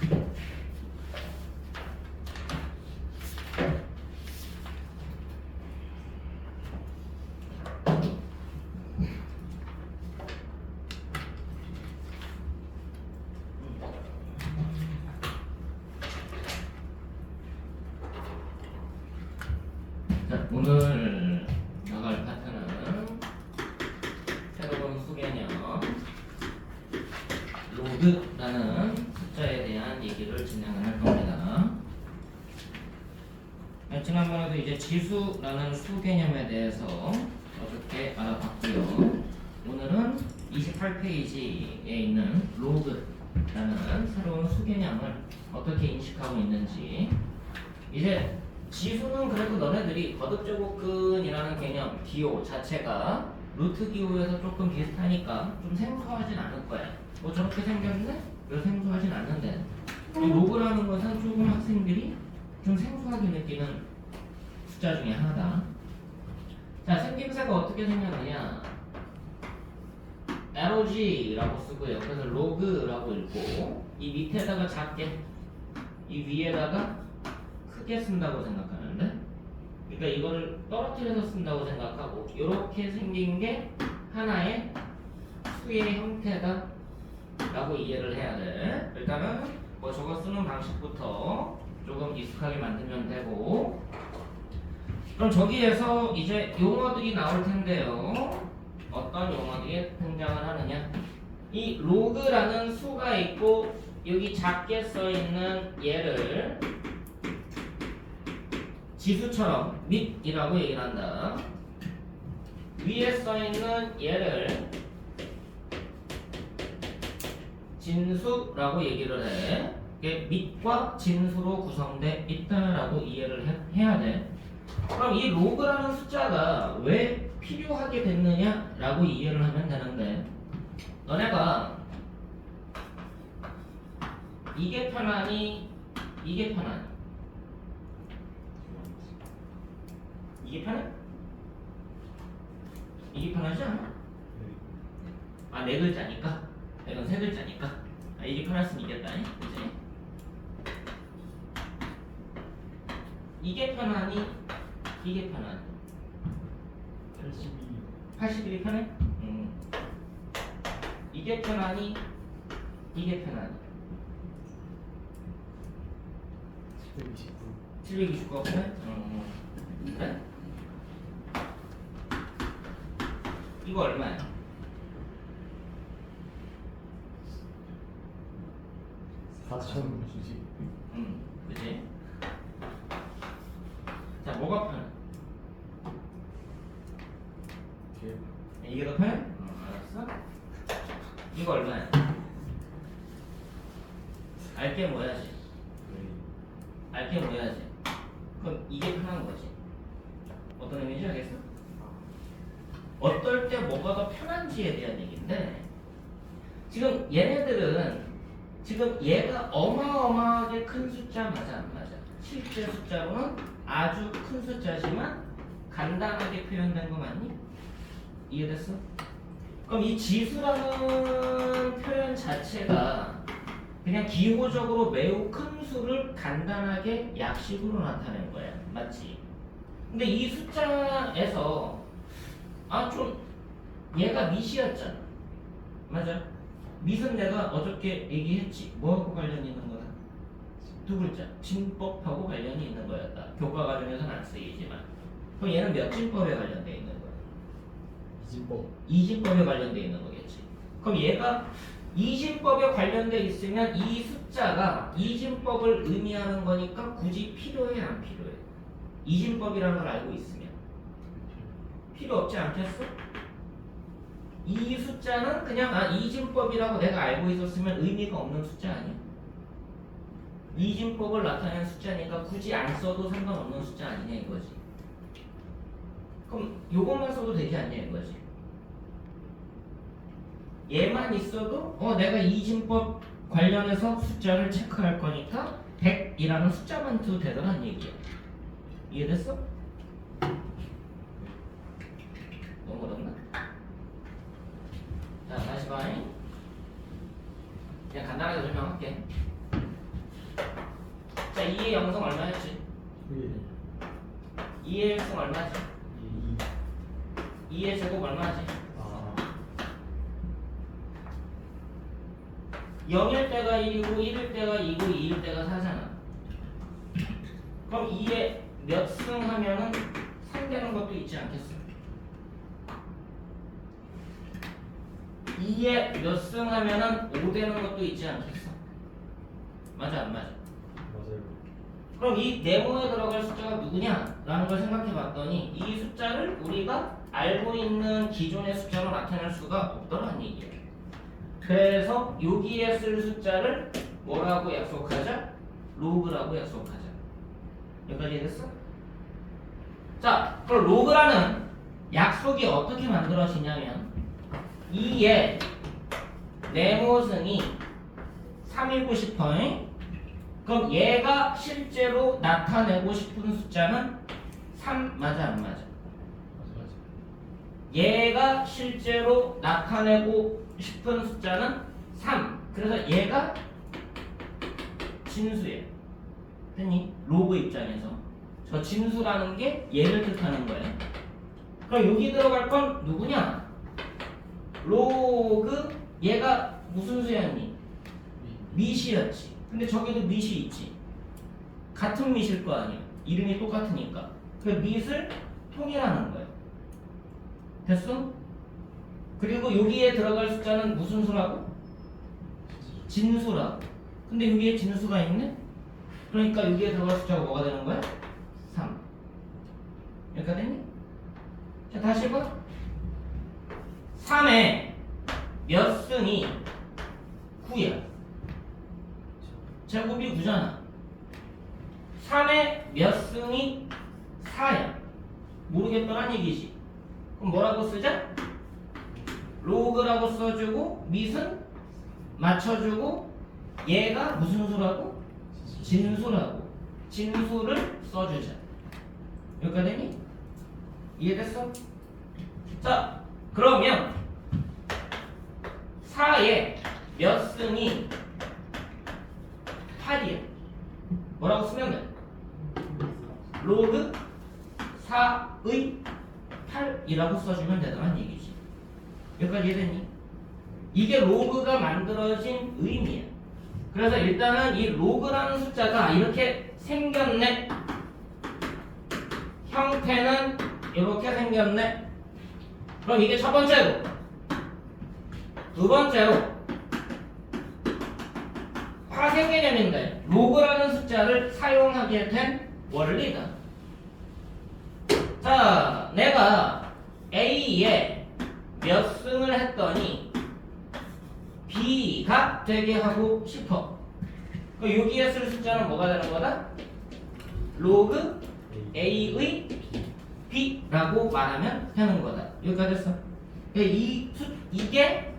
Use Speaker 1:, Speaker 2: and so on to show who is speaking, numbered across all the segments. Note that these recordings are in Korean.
Speaker 1: 자, 오늘 나갈 파트는 새로운 수개념 로그라는 숫자에 대한 얘기를 진행을 할 겁니다. 지난번에도 이제 지수라는 수개념에 대해서 어떻게 알아봤고요. 오늘은 28페이지에 있는 로그라는 새로운 수개념을 어떻게 인식하고 있는지. 이제 지수는 그래도 너네들이 거듭제곱근이라는 개념 기호 자체가 루트 기호에서 조금 비슷하니까 좀 생소하진 않을 거야. 뭐 저렇게 생겼네? 왜 생소하진 않는데 이 로그라는 것은 조금 학생들이 좀 생소하게 느끼는 숫자 중에 하나다. 자, 생김새가 어떻게 생겼느냐? LOG라고 쓰고요. 그래서 로그라고 읽고 이 밑에다가 작게, 이 위에다가 크게 쓴다고 생각하는데, 그러니까 이거를 떨어뜨려서 쓴다고 생각하고 이렇게 생긴 게 하나의 수의 형태다 라고 이해를 해야 돼. 일단은 뭐 저거 쓰는 방식부터 조금 익숙하게 만들면 되고, 그럼 저기에서 이제 용어들이 나올 텐데요. 어떤 용어들이 등장을 하느냐? 이 로그라는 수가 있고 여기 작게 써 있는 얘를 지수처럼 밑이라고 얘기를 한다. 위에 써 있는 얘를 진수라고 얘기를 해. 이게 밑과 진수로 구성돼 있다라고 이해를 해야 돼. 그럼 이 로그라는 숫자가 왜 필요하게 됐느냐라고 이해를 하면 되는데, 너네가 이게 편하니 이게 편하니? 이게 편해? 이게 편하지 않아? 아, 네 글자니까? 이건 세 글자니까? 아, 이게 편할 수는 있겠다, 그치? 이게 편하니? 이게 편하니? 81이 편해? 이게 편하니? 이게 편하니? 729가 편해? 그래? 이거 얼마야?
Speaker 2: 4,090.
Speaker 1: 그치? 자, 뭐가 편해? 이게 더 편해? 알았어? 이거 얼마야? 알게 뭐야지? 알게 뭐야지? 그럼 이게 편한 거지. 어떤 의미인지 알겠어? 어떨 때 뭐가 더 편한지에 대한 얘기인데, 지금 얘네들은 지금 얘가 어마어마하게 큰 숫자 맞아 안 맞아? 실제 숫자로는 아주 큰 숫자지만 간단하게 표현된 거 맞니? 이해됐어? 그럼 이 지수라는 표현 자체가 그냥 기호적으로 매우 큰 수를 간단하게 약식으로 나타낸 거야. 맞지? 근데 이 숫자에서 좀 얘가 밑이었잖아. 맞아? 밑은 내가 어저께 얘기했지. 뭐하고 관련이 있는 거다? 두 글자. 진법하고 관련이 있는 거였다. 교과 과정에서는 안 쓰이지만. 그럼 얘는 몇 진법에 관련돼 있는 거야? 이진법에 관련돼 있는 거겠지. 그럼 얘가 이진법에 관련돼 있으면 이 숫자가 이진법을 의미하는 거니까 굳이 필요해 안 필요해? 이진법이라는 걸 알고 있으면 필요 없지 않겠어? 이 숫자는 그냥 이진법이라고 내가 알고 있었으면 의미가 없는 숫자 아니야? 이진법을 나타내는 숫자니까 굳이 안 써도 상관없는 숫자 아니냐 이거지. 그럼 요것만 써도 되지 않냐 이거지. 얘만 있어도 내가 이진법 관련해서 숫자를 체크할 거니까 100이라는 숫자만 써도 되더란 얘기야. 이해됐어? 너무 어렵나? 자, 다시 봐. 그냥 간단하게 설명할게. 2의 영성 얼마였지? 2의 1승 얼마지? 2의 제곱 얼마지? 0일 때가 1이고 1일 때가 2고 2일 때가 4잖아. 그럼 2에 몇 승 하면은 3 되는 것도 있지 않겠어? 2에 몇 승 하면은 5 되는 것도 있지 않겠어? 맞아 안 맞아?
Speaker 2: 맞아요.
Speaker 1: 그럼 이 네모에 들어갈 숫자가 누구냐? 라는 걸 생각해 봤더니 이 숫자를 우리가 알고 있는 기존의 숫자로 나타낼 수가 없더라는 얘기예요. 그래서 여기에 쓸 숫자를 뭐라고 약속하자? 로그라고 약속하자. 여기까지 됐어? 자, 그럼 로그라는 약속이 어떻게 만들어지냐면 2의 네모승이 3이고 싶어잉? 그럼 얘가 실제로 나타내고 싶은 숫자는 3 맞아 안 맞아? 얘가 실제로 나타내고 싶은 숫자는 3. 그래서 얘가 진수예요. 됐니? 로그 입장에서 저 진수라는 게 얘를 뜻하는 거예요. 그럼 여기 들어갈 건 누구냐? 로그 얘가 무슨 수였니? 미시였지. 근데 저기도 미시 있지. 같은 미시일 거 아니야. 이름이 똑같으니까. 그 미를 통일하는 거예요. 됐어? 그리고 여기에 들어갈 숫자는 무슨 수라고? 진수라고. 근데 여기에 진수가 있네? 그러니까 여기에 들어갈 숫자가 뭐가 되는 거야? 3. 여기가 됐니? 자, 다시 봐. 3에 몇 승이 9야. 제곱이 9잖아. 3에 몇 승이 4야. 모르겠더란 얘기지. 그럼 뭐라고 쓰자? 로그라고 써주고 밑은 맞춰주고 얘가 무슨 수라고? 진수라고. 진수를 써주자. 여기까지 되니? 이해됐어? 자, 그러면 4에 몇 승이 8이야. 뭐라고 쓰면 돼? 로그 4의 8이라고 써주면 되더란 얘기지. 여기까지 이해됐니? 이게 로그가 만들어진 의미야. 그래서 일단은 이 로그라는 숫자가 이렇게 생겼네. 형태는 이렇게 생겼네. 그럼 이게 첫 번째로. 두 번째로 화생 개념인데 로그라는 숫자를 사용하게 된 원리다. 자, 내가 A에 몇 승을 했더니 B가 되게 하고 싶어. 그럼 여기에 쓸 숫자는 뭐가 되는 거다? 로그 A의 B라고 말하면 되는 거다. 여기까지 됐어. 이게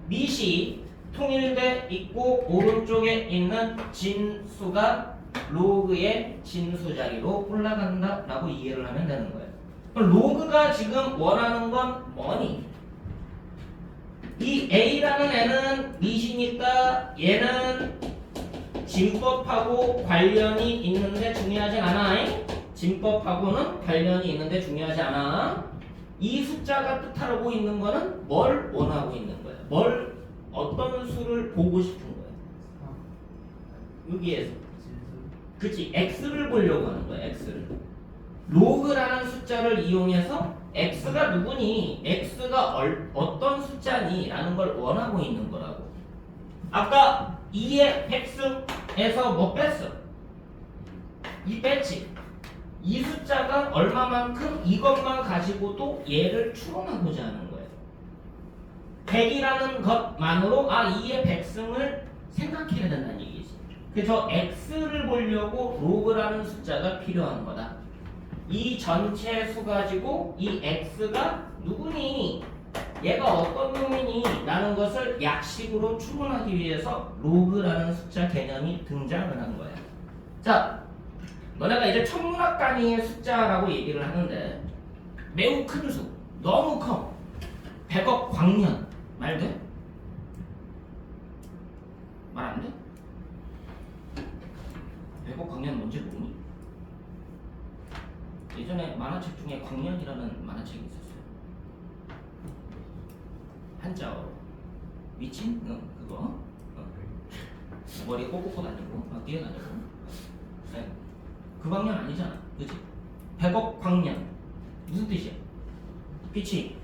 Speaker 1: 밑이 통일돼 있고 오른쪽에 있는 진수가 로그의 진수 자리로 올라간다 라고 이해를 하면 되는 거예요. 그럼 로그가 지금 원하는 건 뭐니? 이 A라는 애는 밑이니까 얘는 진법하고 관련이 있는데 중요하진 않아. 진법하고는 관련이 있는데 중요하지 않아. 이 숫자가 뜻하고 있는 거는 뭘 원하고 있는 거야? 어떤 수를 보고 싶은 거야? 여기에서. 그치, x를 보려고 하는 거야, x를. 로그라는 숫자를 이용해서 x가 누구니? x가 어떤 숫자니? 라는 걸 원하고 있는 거라고. 아까 2의 백승에서 뭐 뺐어? 2 뺐지. 이 숫자가 얼마만큼 이것만 가지고도 얘를 추론하고자 하는 거예요. 100이라는 것만으로 2의 백승을 생각해야 된다는 얘기지. 그래서 x를 보려고 로그라는 숫자가 필요한 거다. 이 전체 수 가지고 이 x가 누구니? 얘가 어떤 놈이니? 라는 것을 약식으로 추론하기 위해서 로그라는 숫자 개념이 등장을 한 거야. 자, 너네가 이제 천문학 단위의 숫자라고 얘기를 하는데 매우 큰 수, 너무 커. 100억 광년 말 돼? 말 안 돼? 백억 광년 뭔지 모르니? 예전에 만화책 중에 광년이라는 만화책이 있었어요. 한자어로. 미친? 응, 그거. 머리에 꼬꼬꼬 다니고, 막 뛰어다니고. 네. 그 광년 아니잖아. 그치? 백억 광년. 무슨 뜻이야? 빛이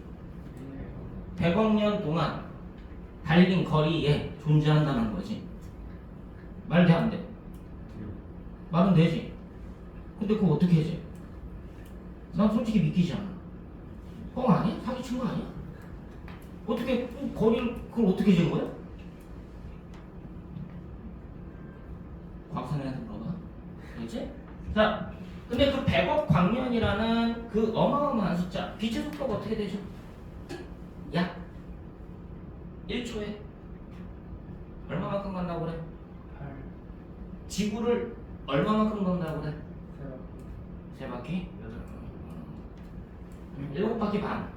Speaker 1: 100억 년 동안 달린 거리에 존재한다는 거지. 말 돼, 안 돼? 말은 되지. 근데 그거 어떻게 해지? 난 솔직히 믿기지 않아. 뻥 아니야? 사기친 거 아니야? 어떻게 그 거리를 그걸 어떻게 재는 거야? 과학선생한테 물어봐. 알겠지? 자, 근데 그 100억 광년이라는 그 어마어마한 숫자, 빛의 속도가 어떻게 되죠? 약 1초에 얼마만큼 간다고 그래?
Speaker 2: 8.
Speaker 1: 지구를 얼마만큼 돈다고 그래? 3바퀴? 7바퀴 반.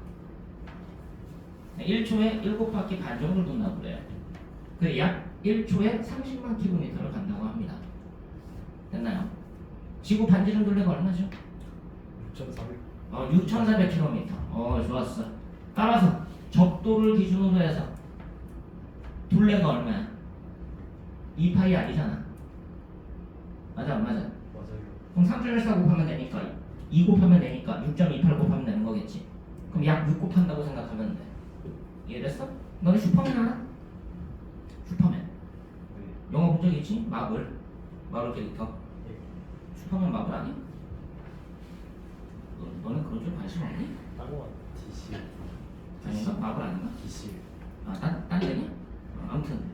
Speaker 1: 1초에 7바퀴 반 정도를 돈다고 그래요. 그 약 1초에 30만 킬로미터를 간다고 합니다. 됐나요? 지구 반지름 둘레가 얼마죠?
Speaker 2: 6,400.
Speaker 1: 6,400km. 좋았어. 따라서 적도를 기준으로 해서 둘레가 얼마야? 2파이 아니잖아. 맞아 안 맞아?
Speaker 2: 맞아요.
Speaker 1: 그럼 3.14 곱하면 되니까 2 곱하면 되니까 6.28 곱하면 되는 거겠지. 그럼 약 6 곱한다고 생각하면 돼. 이해됐어? 너네 슈퍼맨 알아? 슈퍼맨.
Speaker 2: 네.
Speaker 1: 영화 본 적 있지? 마블 캐릭터.
Speaker 2: 예.
Speaker 1: 슈퍼맨 마블 아니? 너는 그런 줄 관심 없니?
Speaker 2: 따로 DC.
Speaker 1: 아닌가? 마블 아닌가?
Speaker 2: DC.
Speaker 1: 딴 데냐? 아무튼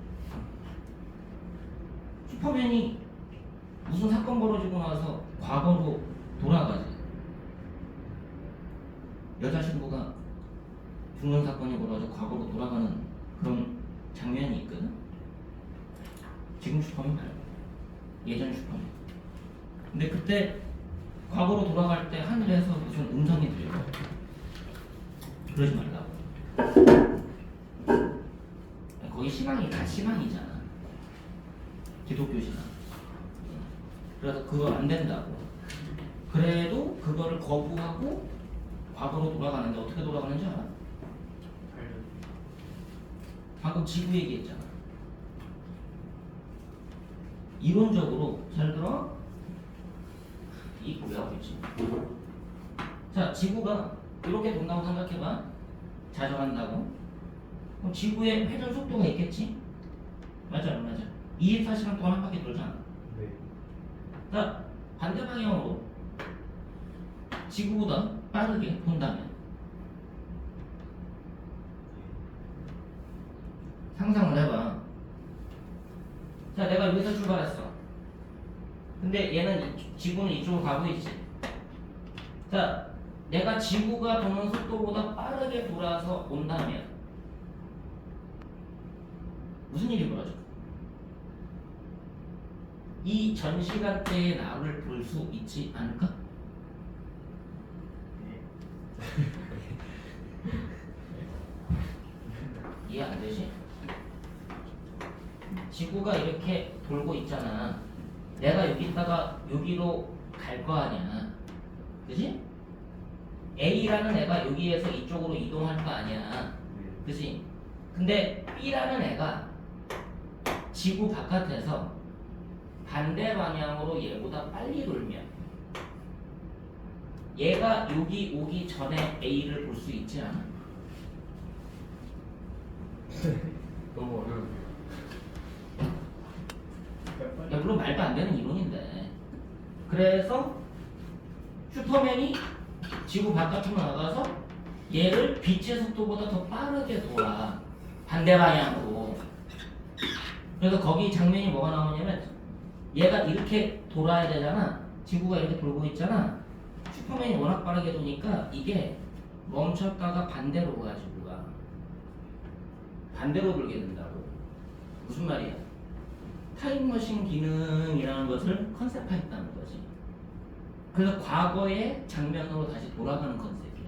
Speaker 1: 슈퍼맨이 무슨 사건 벌어지고 나서 과거로 돌아가지. 여자 신부가 죽는 사건이 벌어져 과거로 돌아가는 그런 장면이 있거든. 지금 슈퍼맨 말고 예전 슈퍼맨. 근데 그때 과거로 돌아갈 때 하늘에서 무슨 음성이 들려. 그러지 말라고. 거기 신앙이 다 신앙이잖아. 기독교 신앙. 그래서 그거 안 된다고. 그래도 그거를 거부하고 과거로 돌아가는데 어떻게 돌아가는지 알아?
Speaker 2: 8년.
Speaker 1: 방금 지구 얘기했잖아. 이론적으로 잘 들어? 이 뭐야 그치? 자, 지구가 이렇게 돈다고 생각해봐. 자전한다고. 그럼 지구에 회전 속도가 있겠지? 맞아 안 맞아? 24시간 동안 한 바퀴 돌잖아.
Speaker 2: 네.
Speaker 1: 자, 반대 방향으로 지구보다 빠르게 돈다면 상상을 해봐. 자, 내가 여기서 출발했어. 근데 얘는 지구는 이쪽으로 가고 있지. 자, 내가 지구가 도는 속도보다 빠르게 돌아서 온다면 무슨 일이 벌어져? 이 전 시간대에 나를 볼 수 있지 않을까? 이해 안 되지? 지구가 이렇게 돌고 있잖아. 내가 여기 있다가 여기로 갈 거 아니야. 그지? A라는 애가 여기에서 이쪽으로 이동할 거 아니야. 그지? 근데 B라는 애가 지구 바깥에서 반대 방향으로 얘보다 빨리 돌면 얘가 여기 오기 전에 A를 볼 수 있지 않아?
Speaker 2: 너무 어려운데요.
Speaker 1: 야, 물론 말도 안 되는 이론인데. 그래서 슈퍼맨이 지구 바깥으로 나가서 얘를 빛의 속도보다 더 빠르게 돌아. 반대 방향으로. 그래서 거기 장면이 뭐가 나오냐면 얘가 이렇게 돌아야 되잖아. 지구가 이렇게 돌고 있잖아. 슈퍼맨이 워낙 빠르게 도니까 이게 멈췄다가 반대로 가. 지구가 반대로 돌게 된다고. 무슨 말이야? 타임머신 기능이라는 것을 컨셉화했다는 거지. 그래서 과거의 장면으로 다시 돌아가는 컨셉이야.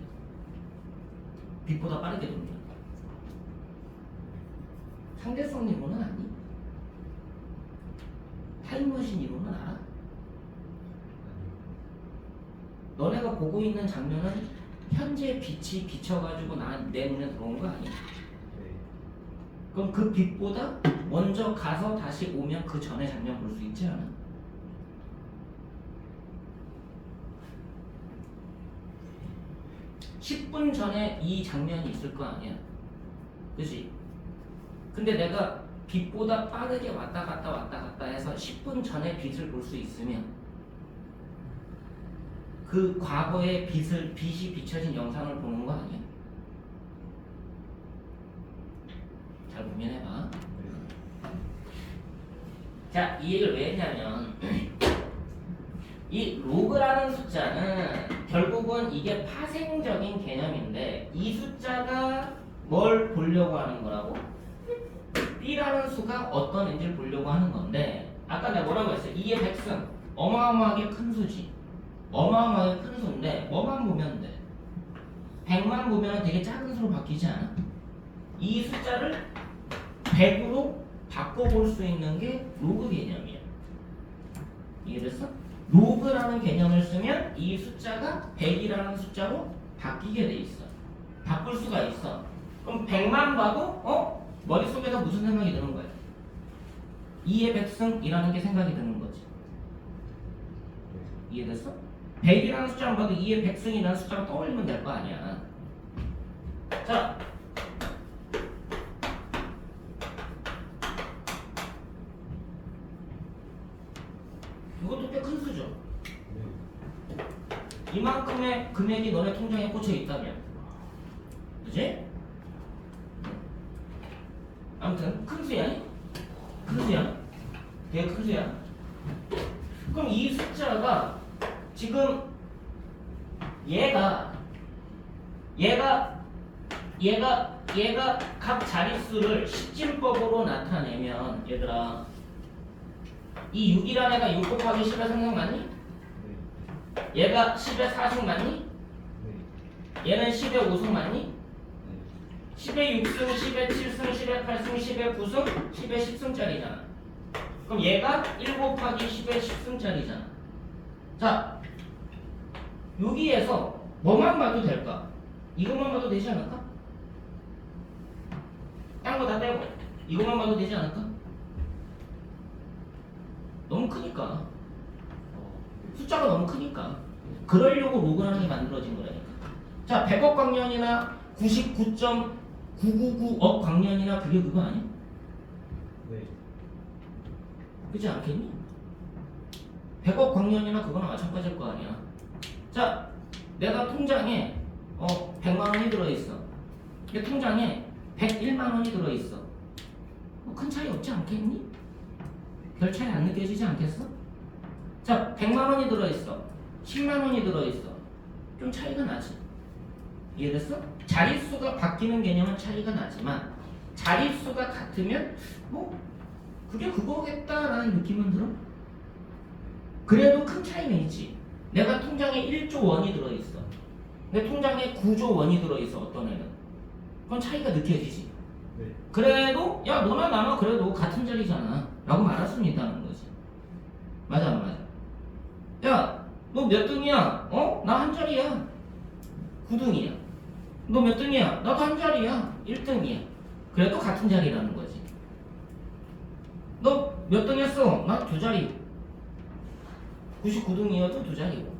Speaker 1: 빛보다 빠르게 돕니다. 상대성 이론은 아니? 타임머신 이론은 알아? 너네가 보고 있는 장면은 현재 빛이 비쳐가지고 내 눈에 들어온 거 아니야?
Speaker 2: 네.
Speaker 1: 그럼 그 빛보다 먼저 가서 다시 오면 그 전에 장면 볼 수 있지 않아? (10분) 전에 이 장면이 있을 거 아니야, 그치? 근데 내가 빛보다 빠르게 왔다 갔다 해서 10분 전에 빛을 볼 수 있으면 그 과거의 빛이 비춰진 영상을 보는 거 아니야? 잘 고민해봐. 자, 이 얘기를 왜 했냐면 이 로그라는 숫자는 결국은 이게 파생적인 개념인데 이 숫자가 뭘 보려고 하는 거라고? B라는 수가 어떤 애인지를 보려고 하는 건데 아까 내가 뭐라고 했어요? 2의 백승 어마어마하게 큰 수지. 어마어마하게 큰 수인데 뭐만 보면 돼? 100만 보면 되게 작은 수로 바뀌지 않아? 이 숫자를 100으로 바꿔볼 수 있는 게 로그 개념이야. 이해됐어? 로그라는 개념을 쓰면 이 숫자가 100이라는 숫자로 바뀌게 돼 있어. 바꿀 수가 있어. 그럼 100만 봐도 머릿속에서 무슨 생각이 드는 거야? 2의 백승이라는 게 생각이 드는 거지. 이해됐어? 100이라는 숫자만 봐도 2의 백승이라는 숫자가 떠올리면 될 거 아니야. 자, 이것도 꽤 큰 수죠. 이만큼의 금액이 너네 통장에 꽂혀 있다면, 그지? 아무튼 큰 수야. 큰 수야. 되게 큰 수야. 그럼 이 숫자가 지금 얘가 각 자릿수를 십진법으로 나타내면 얘들아 이 6이라는 애가 6 곱하기 10의 3승 맞니? 얘가 10의 4승 맞니? 얘는 10의 5승 맞니? 10의 6승, 10의 7승, 10의 8승, 10의 9승, 10의 10승짜리잖아. 그럼 얘가 1 곱하기 10의 10승짜리잖아. 자, 여기에서 뭐만 봐도 될까? 이것만 봐도 되지 않을까? 딴 거 다 빼고 이것만 봐도 되지 않을까? 너무 크니까. 숫자가 너무 크니까. 그러려고 로그라는 게 만들어진 거라니까. 자, 100억 광년이나 99.999억 광년이나 그게 그거 아니야?
Speaker 2: 네.
Speaker 1: 그렇지 않겠니? 100억 광년이나 그거나 마찬가지일 거 아니야. 자, 내가 통장에 100만 원이 들어있어. 내 통장에 101만 원이 들어있어. 큰 차이 없지 않겠니? 별 차이 안 느껴지지 않겠어? 자, 100만 원이 들어있어. 10만 원이 들어있어. 좀 차이가 나지. 이해됐어? 자릿수가 바뀌는 개념은 차이가 나지만 자릿수가 같으면 그게 그거겠다라는 느낌은 들어? 그래도 큰 차이는 있지. 내가 통장에 1조 원이 들어있어. 내 통장에 9조 원이 들어있어. 어떤 애는. 그건 차이가 느껴지지.
Speaker 2: 네.
Speaker 1: 그래도 야 너나 나나 그래도 같은 자리잖아 라고 말할 수는 있다는 거지. 맞아 안 맞아? 야 너 몇 등이야? 나 한 자리야. 9등이야. 너 몇 등이야? 나도 한 자리야. 1등이야. 그래도 같은 자리라는 거지. 너 몇 등 했어? 나 두 자리. 99등이어도 두 자리고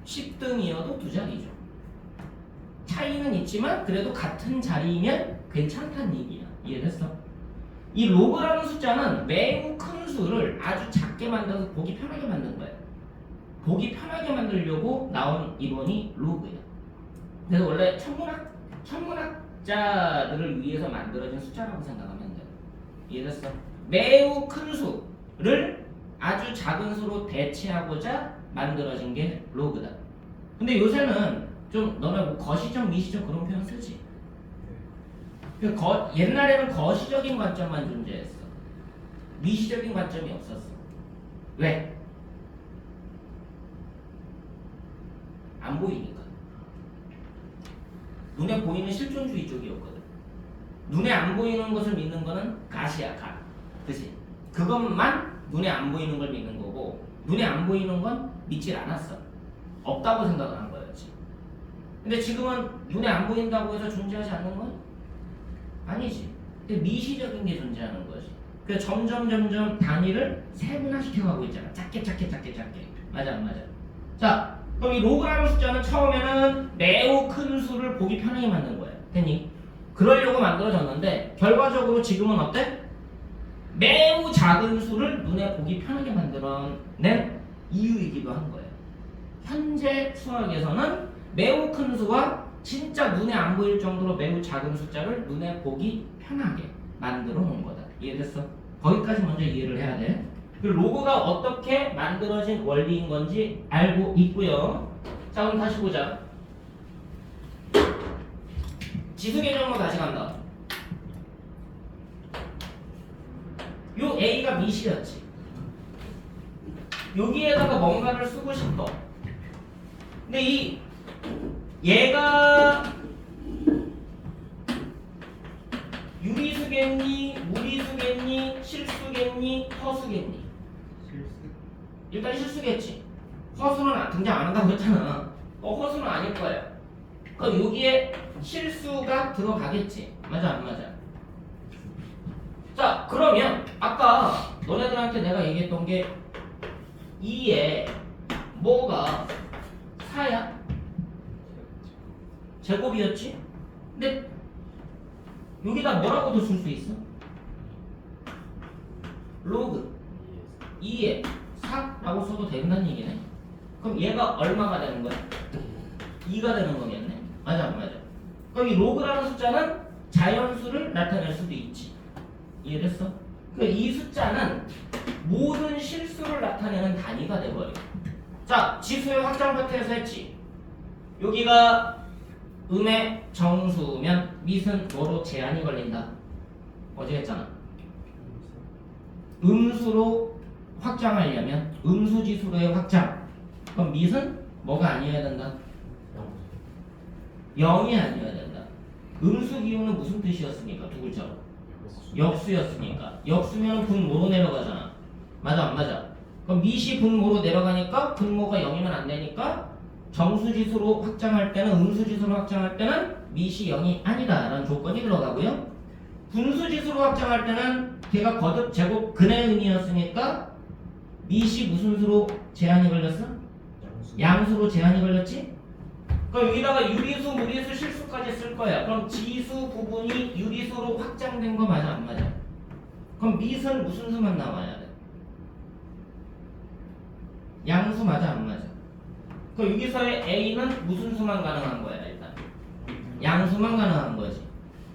Speaker 1: 10등이어도 두 자리죠. 차이는 있지만 그래도 같은 자리면 괜찮다는 얘기야. 이해됐어? 이 로그라는 숫자는 매우 큰 수를 아주 작게 만들어서 보기 편하게 만든 거야. 보기 편하게 만들려고 나온 이론이 로그야. 그래서 원래 천문학자들을 위해서 만들어진 숫자라고 생각하면 돼. 이해됐어? 매우 큰 수를 아주 작은 수로 대체하고자 만들어진 게 로그다. 근데 요새는 좀 너네 뭐 거시적, 미시적 그런 표현 쓰지? 옛날에는 거시적인 관점만 존재했어. 미시적인 관점이 없었어. 왜? 안 보이니까. 눈에 보이는 실존주의 쪽이었거든. 눈에 안 보이는 것을 믿는 거는 가시야, 가. 그치? 그것만 눈에 안 보이는 걸 믿는 거고 눈에 안 보이는 건 믿질 않았어. 없다고 생각을 한 거였지. 근데 지금은 눈에 안 보인다고 해서 존재하지 않는 건 아니지. 근데 미시적인 게 존재하는 거지. 그래서 점점 단위를 세분화시켜가고 있잖아. 작게. 맞아 안 맞아? 자, 그럼 이 로그라는 숫자는 처음에는 매우 큰 수를 보기 편하게 만든 거야. 됐니? 그러려고 만들어졌는데 결과적으로 지금은 어때? 매우 작은 수를 눈에 보기 편하게 만들어낸 이유이기도 한 거예요. 현재 수학에서는 매우 큰 수와 진짜 눈에 안 보일 정도로 매우 작은 숫자를 눈에 보기 편하게 만들어 놓은 거다. 이해됐어? 거기까지 먼저 이해를 해야 돼. 그리고 로그가 어떻게 만들어진 원리인 건지 알고 있고요. 자, 그럼 다시 보자. 지수 개념으로 다시 간다. 요 A가 미시였지. 여기에다가 뭔가를 쓰고 싶어. 근데 얘가 유리수겠니, 무리수겠니, 실수겠니, 허수겠니?
Speaker 2: 실수.
Speaker 1: 일단 실수겠지. 허수는 등장 안 한다고 했잖아. 허수는 아닐 거예요. 그럼 여기에 실수가 들어가겠지. 맞아 안 맞아? 자, 그러면 아까 너네들한테 내가 얘기했던 게 2에 뭐가 4야? 제곱이었지? 근데 여기다 뭐라고도 쓸 수 있어? 로그 2에 4라고 써도 된다는 얘기네. 그럼 얘가 얼마가 되는 거야? 2가 되는 거겠네. 맞아 안 맞아? 그럼 이 로그라는 숫자는 자연수를 나타낼 수도 있지. 이해됐어? 그러니까 이 숫자는 모든 실수를 나타내는 단위가 돼버려. 자, 지수의 확장 파트에서 했지. 여기가 음의 정수면 밑은 뭐로 제한이 걸린다. 어제 했잖아. 음수로 확장하려면 음수지수로의 확장. 그럼 밑은 뭐가 아니어야 된다? 0이 아니어야 된다. 음수 기호는 무슨 뜻이었습니까? 두 글자로. 역수였으니까. 역수면 분모로 내려가잖아. 맞아 안 맞아? 그럼 밑이 분모로 내려가니까 분모가 0이면 안 되니까 정수지수로 확장할 때는 음수지수로 확장할 때는 밑이 0이 아니다 라는 조건이 들어가고요. 분수지수로 확장할 때는 걔가 거듭 제곱 근의 의미였으니까 밑이 무슨 수로 제한이 걸렸어? 양수로 제한이 걸렸지? 그럼 여기다가 유리수, 무리수, 실수까지 쓸 거야. 그럼 지수 부분이 유리수로 확장된 거 맞아 안 맞아? 그럼 밑은 무슨 수만 나와야 돼? 양수 맞아 안 맞아? 그럼 여기서의 A는 무슨 수만 가능한 거야 일단? 양수만 가능한 거지.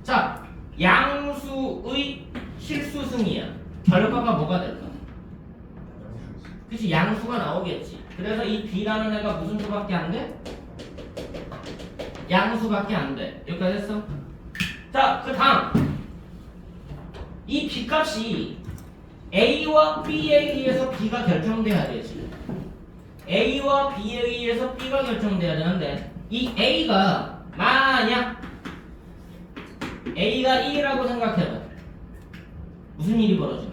Speaker 1: 자, 양수의 실수승이야. 결과가 뭐가 될까? 그치, 양수가 나오겠지. 그래서 이 B라는 애가 무슨 수밖에 안 돼? 양수밖에 안 돼. 여기까지 했어? 자, 그 다음 이 B값이 A와 B에 의해서 B가 결정돼야 되지. A와 B에 의해서 B가 결정돼야 되는데 이 A가 만약 A가 1이라고 생각해봐. 무슨 일이 벌어져?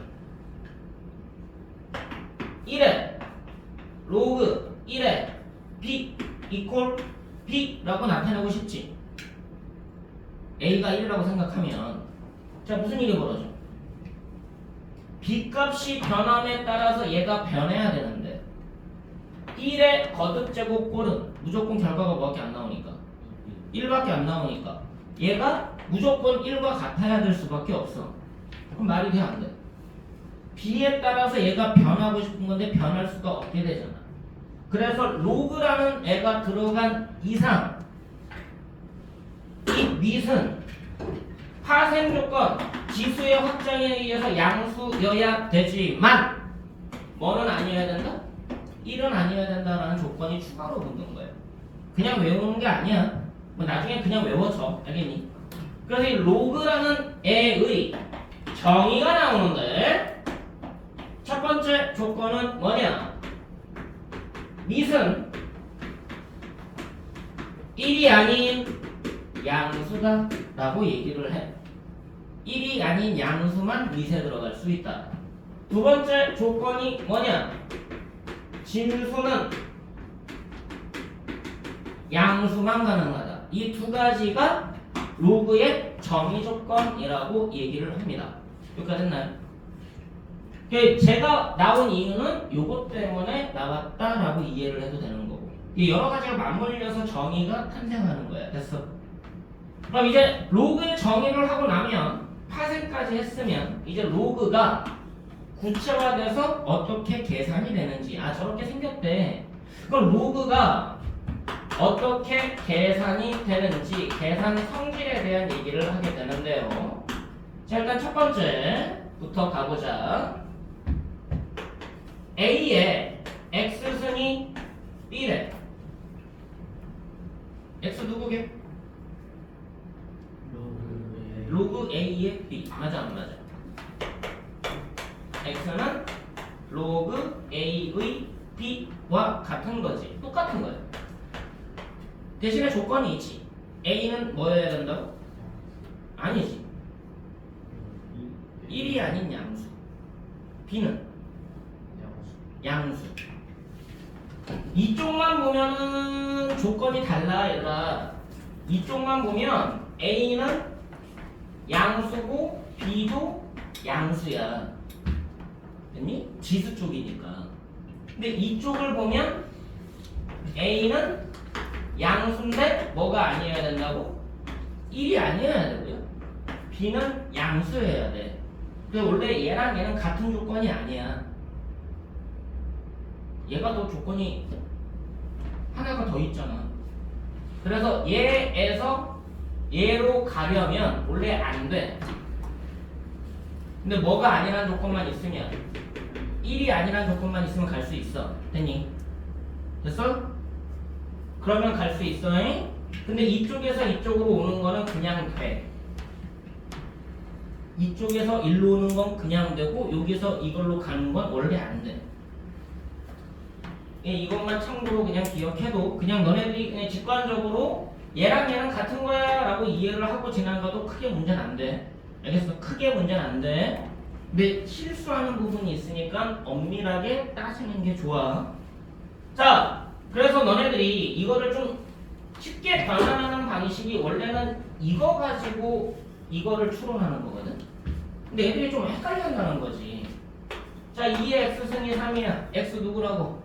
Speaker 1: 1에 로그 1에 B 이퀄 B라고 나타내고 싶지. A가 1이라고 생각하면 자, 무슨 일이 벌어져? B값이 변함에 따라서 얘가 변해야 되는데 1의 거듭제곱꼴은 무조건 결과가 뭐밖에 안 나오니까 1밖에 안 나오니까 얘가 무조건 1과 같아야 될 수밖에 없어. 그럼 말이 돼 안 돼? B에 따라서 얘가 변하고 싶은 건데 변할 수가 없게 되잖아. 그래서 로그라는 애가 들어간 이상 이 밑은 파생 조건 지수의 확장에 의해서 양수여야 되지만 뭐는 아니어야 된다? 1은 아니어야 된다라는 조건이 추가로 붙는 거예요. 그냥 외우는 게 아니야. 뭐 나중에 그냥 외워줘. 알겠니? 그래서 이 로그라는 애의 정의가 나오는데 첫 번째 조건은 뭐냐? 밑은 1이 아닌 양수다 라고 얘기를 해. 1이 아닌 양수만 밑에 들어갈 수 있다. 두 번째 조건이 뭐냐? 진수는 양수만 가능하다. 이 두 가지가 로그의 정의 조건이라고 얘기를 합니다. 여기까지 됐나요? 제가 나온 이유는 요것 때문에 나왔다라고 이해를 해도 되는 거고, 이 여러 가지가 맞물려서 정의가 탄생하는 거야. 됐어? 그럼 이제 로그의 정의를 하고 나면 파생까지 했으면 이제 로그가 구체화돼서 어떻게 계산이 되는지, 아 저렇게 생겼대. 그럼 로그가 어떻게 계산이 되는지 계산 성질에 대한 얘기를 하게 되는데요. 자, 일단 첫 번째부터 가보자. A의 X승이 B래. X 누구게? 로그 A의 B. 맞아 안 맞아? X는 로그 A의 B와 같은 거지. 똑같은 거야. 대신에 조건이 있지. A는 뭐여야 된다고? 아니지. 1이 아닌 양수. B는 양수. 이쪽만 보면은 조건이 달라 얘들아. 이쪽만 보면 A는 양수고 B도 양수야. 됐니? 지수 쪽이니까. 근데 이쪽을 보면 A는 양수인데 뭐가 아니어야 된다고? 1이 아니어야 되고요. B는 양수여야 돼. 근데 원래 얘랑 얘는 같은 조건이 아니야. 얘가 더 조건이 하나가 더 있잖아. 그래서 얘에서 얘로 가려면 원래 안 돼. 근데 뭐가 아니라는 조건만 있으면, 1이 아니라는 조건만 있으면 갈 수 있어. 됐니? 됐어? 그러면 갈 수 있어. 근데 이쪽에서 이쪽으로 오는 거는 그냥 돼. 이쪽에서 일로 오는 건 그냥 되고, 여기서 이걸로 가는 건 원래 안 돼. 이것만 참고로 그냥 기억해도, 그냥 너네들이 그냥 직관적으로 얘랑 얘랑 같은 거야 라고 이해를 하고 지나가도 크게 문제는 안 돼. 알겠어? 크게 문제는 안 돼. 근데 실수하는 부분이 있으니까 엄밀하게 따지는 게 좋아. 자, 그래서 너네들이 이거를 좀 쉽게 변환하는 방식이 원래는 이거 가지고 이거를 추론하는 거거든. 근데 애들이 좀 헷갈려 한다는 거지. 자, 2의 x승이 3이야. x 누구라고?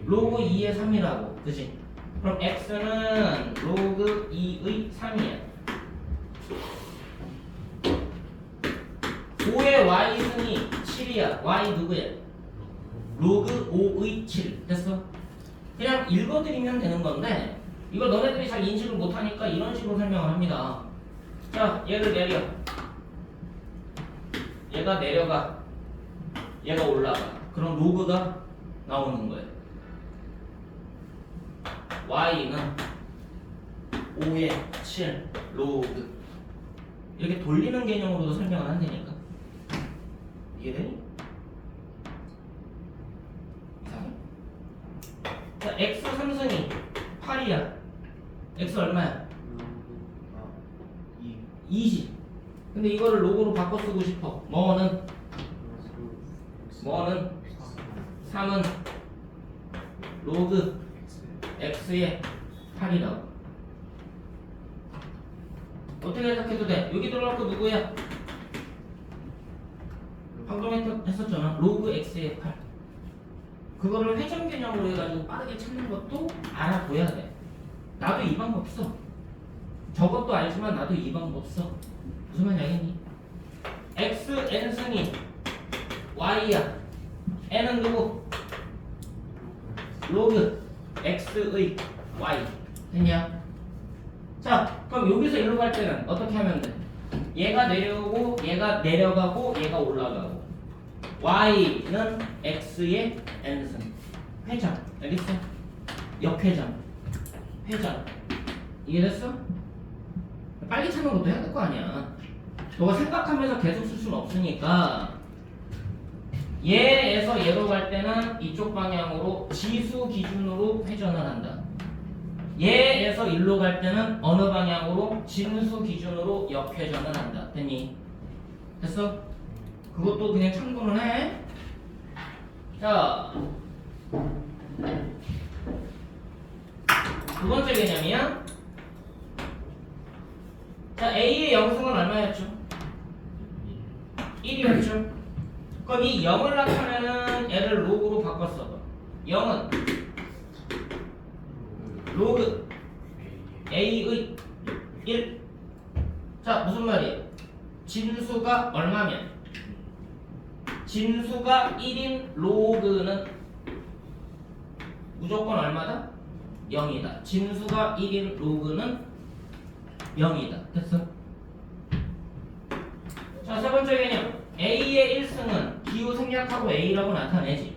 Speaker 1: 로그 2의 3이라고. 그치? 그럼 x는 로그 2의 3이야. 5의 y승이 7이야. y 누구야? 로그 5의 7. 됐어? 그냥 읽어드리면 되는 건데, 이걸 너네들이 잘 인식을 못하니까 이런 식으로 설명을 합니다. 자, 얘를 내려. 얘가 내려가. 얘가 올라가. 그럼 로그가 나오는 거예요. y는 5의 7 로그. 이렇게 돌리는 개념으로도 설명을 한다니까. 이해되니? 이상해? 자, x 3승이 8이야. x 얼마야? 2지. 근데 이거를 로그로 바꿔 쓰고 싶어. 뭐는 3은 로그 x의 8이라고. 어떻게 해석해도 돼? 여기 들어갈 거 누구야? 방금 했었잖아. 로그 x의 8. 그거를 회전 개념으로 해가지고 빠르게 찾는 것도 알아둬야 돼. 나도 이 방법 써. 저것도 알지만 나도 이 방법 써. 무슨 말인지 알겠니? x n승이 y야. n은 누구? 로그 x의 y. 됐냐? 자, 그럼 여기서 일로 갈 때는 어떻게 하면 돼? 얘가 내려오고, 얘가 내려가고, 얘가 올라가고. y는 x의 n승. 회전. 알겠어? 역회전. 회전. 이해됐어? 빨리 찾는 것도 해야 될 거 아니야. 너가 생각하면서 계속 쓸 수는 없으니까, 얘에서 얘로 갈 때는 이쪽 방향으로 지수 기준으로 회전을 한다. 얘에서 일로 갈 때는 어느 방향으로 진수 기준으로 역회전을 한다. 됐니? 됐어? 그것도 그냥 참고는 해. 자, 두 번째 개념이야. 자, A의 영승은 얼마였죠? 1이었죠? 그럼 이 0을 나타내는 애를 로그로 바꿨어. 0은 로그 A의 1. 자, 무슨 말이에요? 진수가 얼마면? 진수가 1인 로그는 무조건 얼마다? 0이다. 진수가 1인 로그는 0이다. 됐어? 자, 세 번째 개념. A의 1승은 기호 생략하고 A라고 나타내지.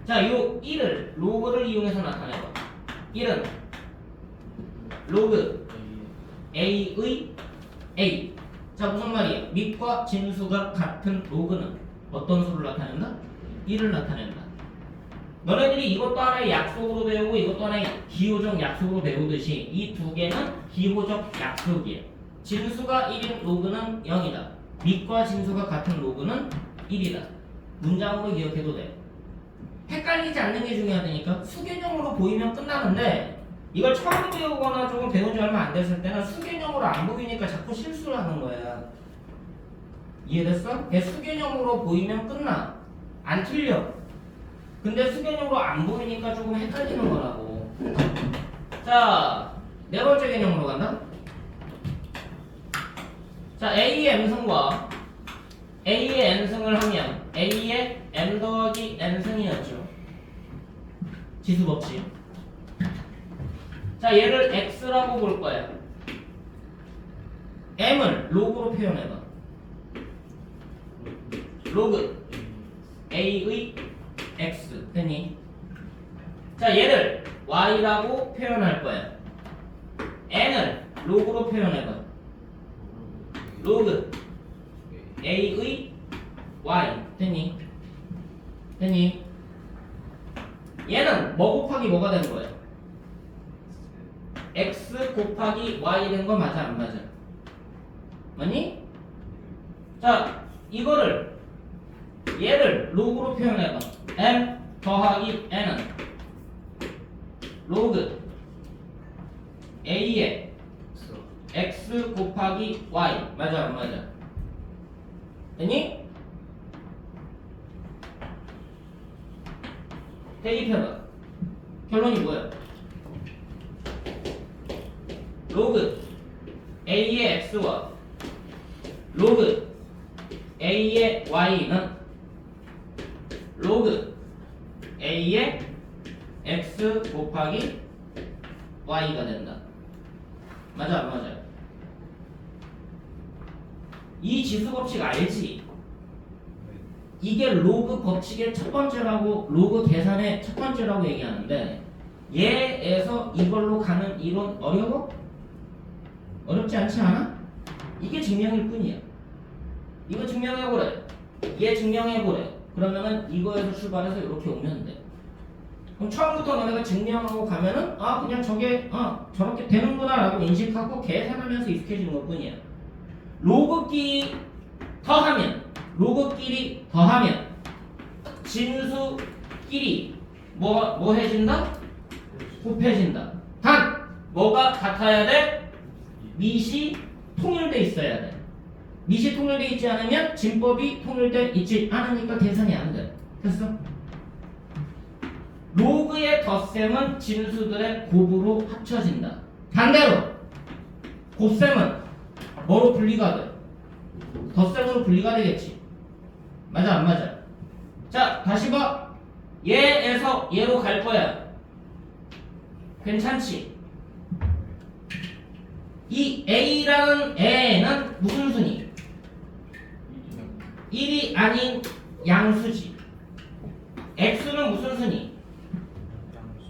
Speaker 1: 자, 요 1을 로그를 이용해서 나타내봐. 1은 로그 A의 A. 자, 무슨 말이야? 밑과 진수가 같은 로그는 어떤 수를 나타낸다? 1을 나타낸다. 너네들이 이것도 하나의 약속으로 배우고 이것도 하나의 기호적 약속으로 배우듯이 이 두 개는 기호적 약속이에요. 진수가 1인 로그는 0이다. 밑과 진수가 같은 로그는 1이다. 문장으로 기억해도 돼. 헷갈리지 않는 게 중요하다니까. 수개념으로 보이면 끝나는데 이걸 처음 배우거나 조금 배운 지 얼마 안 됐을 때는 수개념으로 안 보이니까 자꾸 실수를 하는 거야. 이해됐어? 수개념으로 보이면 끝나. 안 틀려. 근데 수개념으로 안 보이니까 조금 헷갈리는 거라고. 자, 네 번째 개념으로 간다. 자, A의 M승과 A의 N승을 하면 A의 M 더하기 N승이었죠. 지수법칙. 자, 얘를 X라고 볼 거야. M을 로그로 표현해봐. 로그 A의 X 됐니? 자, 얘를 Y라고 표현할 거야. N을 로그로 표현해봐. 로그 A의 Y 됐니? 됐니? 얘는 뭐 곱하기 뭐가 된 거야? X 곱하기 Y 된 거 맞아 안 맞아? 맞니? 자, 이거를 얘를 로그로 표현해봐. M 더하기 N은 로그 A의 X 곱하기 Y 맞아 안 맞아? 됐니? 대입해봐. 결론이 뭐야? 로그 A의 X와 로그 A의 Y는 로그 A의 X 곱하기 Y가 된다. 맞아 안 맞아? 이 지수 법칙 알지? 이게 로그 법칙의 첫 번째라고, 로그 계산의 첫 번째라고 얘기하는데 얘에서 이걸로 가는 이론 어려워? 어렵지 않지 않아? 이게 증명일 뿐이야. 이거 증명해보래. 얘 증명해보래. 그러면은 이거에서 출발해서 이렇게 오면 돼. 그럼 처음부터 너네가 증명하고 가면은 아 그냥 저게 저렇게 되는구나 라고 인식하고 계산하면서 익숙해지는 것 뿐이야. 로그끼리 더하면 진수끼리 뭐 해진다? 곱해진다. 단 뭐가 같아야 돼? 밑이 통일돼 있어야 돼. 밑이 통일돼 있지 않으면 진법이 통일돼 있지 않으니까 계산이 안 돼. 됐어? 로그의 덧셈은 진수들의 곱으로 합쳐진다. 반대로 곱셈은 뭐로 분리가 돼? 덧셈으로 분리가 되겠지. 맞아 안 맞아? 자, 다시 봐. 얘에서 얘로 갈 거야. 괜찮지? 이 A라는 애는 무슨 순위? 1이 아닌 양수지. X는 무슨 순위?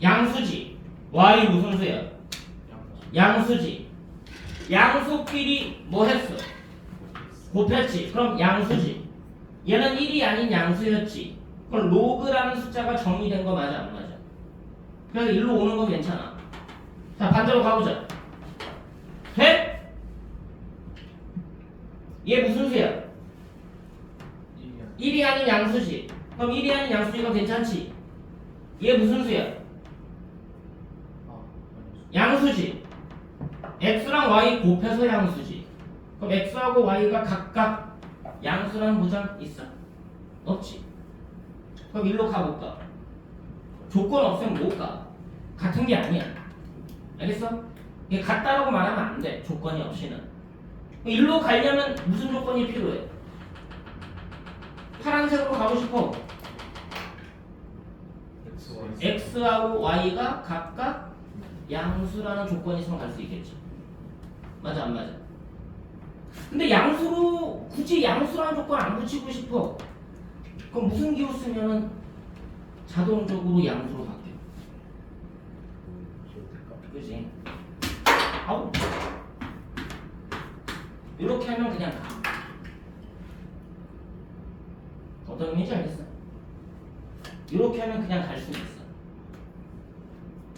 Speaker 1: 양수지. Y 무슨 수야? 양수지. 양수끼리 뭐 했어? 곱했지. 그럼 양수지. 얘는 1이 아닌 양수였지. 그럼 로그라는 숫자가 정의된 거 맞아 안 맞아? 그래서 일로 오는 건 괜찮아. 자, 반대로 가보자. 돼? 얘 무슨 수야? 1이 아닌 양수지. 그럼 1이 아닌 양수니까 괜찮지? 얘 무슨 수야? 양수지. x랑 y 곱해서 양수지. 그럼 x하고 y가 각각 양수라는 보장 있어? 없지. 그럼 일로 가볼까? 조건 없으면 못 가. 같은 게 아니야. 알겠어? 이게 같다라고 말하면 안 돼. 조건이 없이는. 일로 가려면 무슨 조건이 필요해? 파란색으로 가고 싶어.
Speaker 2: X, Y.
Speaker 1: x하고 y가 각각 양수라는 조건이 있으면 갈 수 있겠지. 맞아 안 맞아? 근데 양수로 굳이 양수라는 조건 안 붙이고 싶어. 그럼 무슨 기호 쓰면은 자동적으로 양수로 바뀌어. 그지? 아우. 이렇게 하면 그냥 가. 어떤 의미인지 알겠어? 이렇게 하면 그냥 갈 수 있어.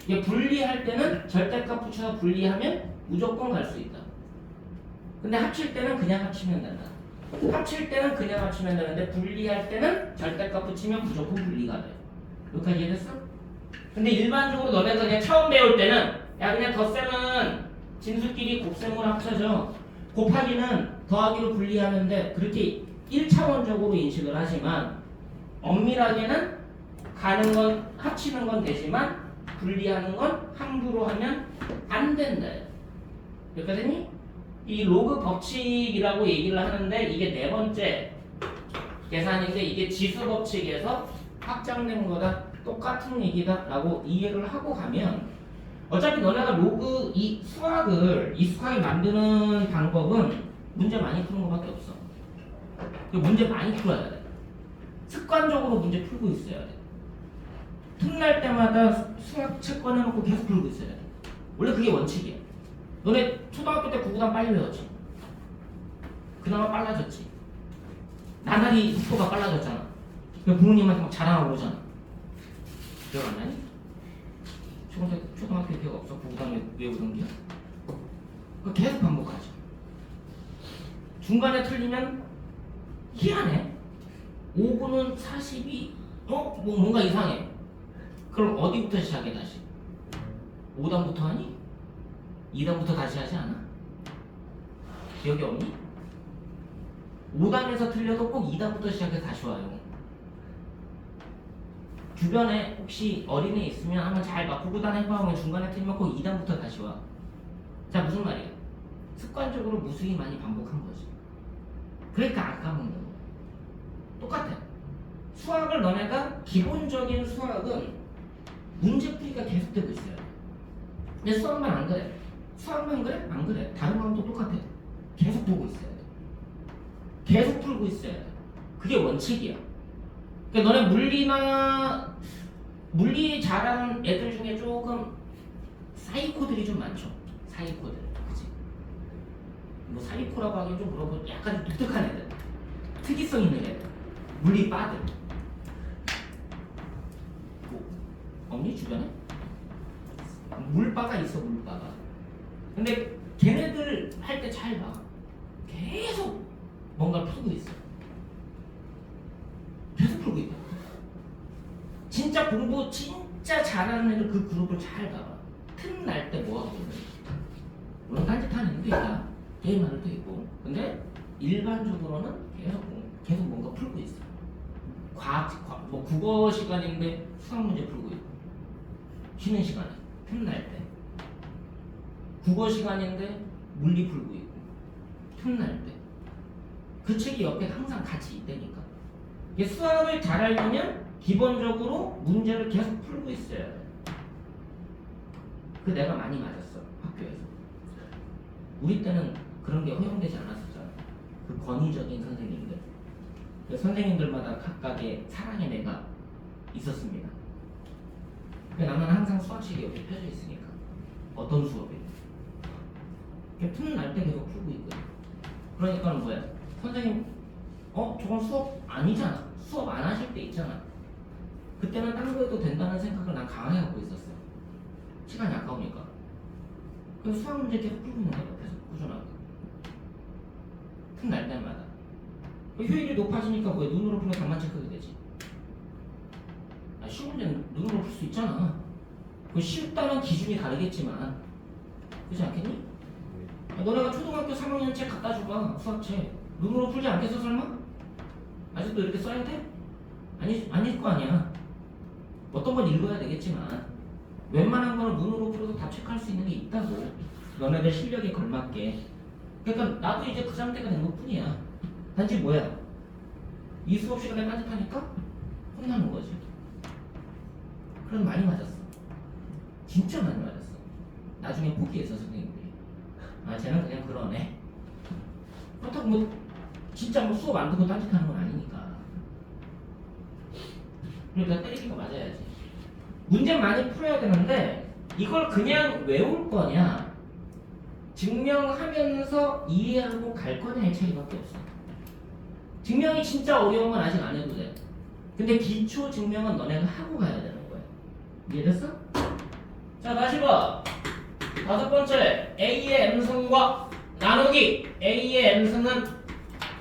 Speaker 1: 이게 분리할 때는 절대값 붙여서 분리하면 무조건 갈 수 있다. 근데 합칠 때는 그냥 합치면 된다. 합칠 때는 그냥 합치면 되는데 분리할 때는 절대값 붙이면 무조건 분리가 돼. 여기까지 이해됐어? 근데 일반적으로 너네가 그냥 처음 배울 때는 야 그냥 덧셈은 진수끼리 곱셈으로 합쳐져. 곱하기는 더하기로 분리하는데 그렇게 1차원적으로 인식을 하지만 엄밀하게는 가는 건 합치는 건 되지만 분리하는 건 함부로 하면 안 된다. 여기까지 됐니? 이 로그 법칙이라고 얘기를 하는데 이게 네 번째 계산인데 이게 지수 법칙에서 확장된 거다. 똑같은 얘기다 라고 이해를 하고 가면 어차피 너네가 로그 이 수학을 만드는 방법은 문제 많이 푸는 거밖에 없어. 문제 많이 풀어야 돼. 습관적으로 문제 풀고 있어야 돼. 틈날 때마다 수학 책 꺼내놓고 계속 풀고 있어야 돼. 원래 그게 원칙이야. 너네 초등학교 때 구구단 빨리 외웠지? 그나마 빨라졌지? 나날이 속도가 빨라졌잖아. 부모님한테 막 자랑하고 그러잖아. 기억 안 나니? 초등학교 때 기억 없어? 구구단 외우던 게? 그거 계속 반복하지. 중간에 틀리면 희한해. 5분은 42 뭔가 이상해. 그럼 어디부터 시작해 다시? 5단부터 하니? 2단부터 다시 하지 않아? 기억이 없니? 5단에서 틀려도 꼭 2단부터 시작해 다시 와요. 주변에 혹시 어린애 있으면 한번 잘 봐. 9구단 해봐. 중간에 틀리면 꼭 2단부터 다시 와. 자 무슨 말이야? 습관적으로 무수히 많이 반복한 거지. 그러니까 안 까먹는 거. 똑같아. 수학을 너네가 기본적인 수학은 문제풀이가 계속되고 있어요. 근데 수학만 안 그래. 수학만 그래? 안 그래. 다른 거랑 또 똑같아. 계속 보고 있어야 돼. 계속 풀고 있어야 돼. 그게 원칙이야. 그러니까 너네 물리 잘하는 애들 중에 조금 사이코들이 좀 많죠. 사이코들. 그치? 뭐 사이코라고 하긴 좀 그렇고 약간 독특한 애들. 특이성 있는 애들. 물리 빠들. 뭐 없니 주변에? 물바가 있어 물바가. 근데 걔네들 할 때 잘 봐. 계속 뭔가 풀고 있어. 계속 풀고 있다. 진짜 공부 진짜 잘하는 애들 그 그룹을 잘 봐봐. 틈날 때 뭐 하고 있는지. 물론 딴짓하는 애도 있다. 게임하는 애도 있고. 근데 일반적으로는 계속 뭔가 풀고 있어. 뭐 국어 시간인데 수학 문제 풀고 있고. 쉬는 시간에 틈날 때. 국어 시간인데 물리 풀고 있고. 틈날 때. 그 책이 옆에 항상 같이 있다니까. 수학을 잘하려면 기본적으로 문제를 계속 풀고 있어야 돼. 그 내가 많이 맞았어 학교에서. 우리 때는 그런 게 허용되지 않았었잖아. 그 권위적인 선생님들. 그 선생님들마다 각각의 사랑의 내가 있었습니다. 근데 나는 항상 수학책이 옆에 펴져 있으니까. 어떤 수업이든. 틈날 때 계속 풀고 있거든. 그러니까는 뭐야? 선생님, 저건 수업 아니잖아. 수업 안 하실 때 있잖아. 그때는 딴 거 해도 된다는 생각을 난 강하게 갖고 있었어. 시간이 아까우니까. 그래서 수학 문제 계속 풀고 있는 거야. 옆에서 꾸준하게. 틈날 때마다. 효율이 높아지니까 뭐야? 눈으로 풀면 답만 체크가 되지. 쉬운 문제는 눈으로 풀 수 있잖아. 그 쉽다는 기준이 다르겠지만 그렇지 않겠니?
Speaker 2: 네.
Speaker 1: 너네가 초등학교 3학년 책 갖다 줘봐. 수학책. 눈으로 풀지 않겠어 설마? 아직도 이렇게 써야 돼? 아닐 거 아니야. 어떤 건 읽어야 되겠지만 웬만한 거는 눈으로 풀어서 다 체크할 수 있는 게 있다고. 너네들 실력에 걸맞게. 그러니까 나도 이제 그 상태가 된 것 뿐이야. 단지 뭐야? 이 수업 시간에 딴짓하니까 혼나는 거지. 그래서 많이 맞았어. 진짜 많이 맞았어. 나중에 포기했어 선생님들이. 아 쟤는 그냥 그러네. 그렇다고 뭐 진짜 뭐 수업 안 듣고 딴짓하는 건 아니니까. 그러니까 때리니까 맞아야지. 문제 많이 풀어야 되는데 이걸 그냥 외울 거냐 증명하면서 이해하고 갈 거냐의 차이밖에 없어. 증명이 진짜 어려운 건 아직 안 해도 돼. 근데 기초 증명은 너네가 하고 가야 되는 거야. 이해됐어? 자 다시 봐. 다섯 번째 A의 M승과 나누기. A의 M승은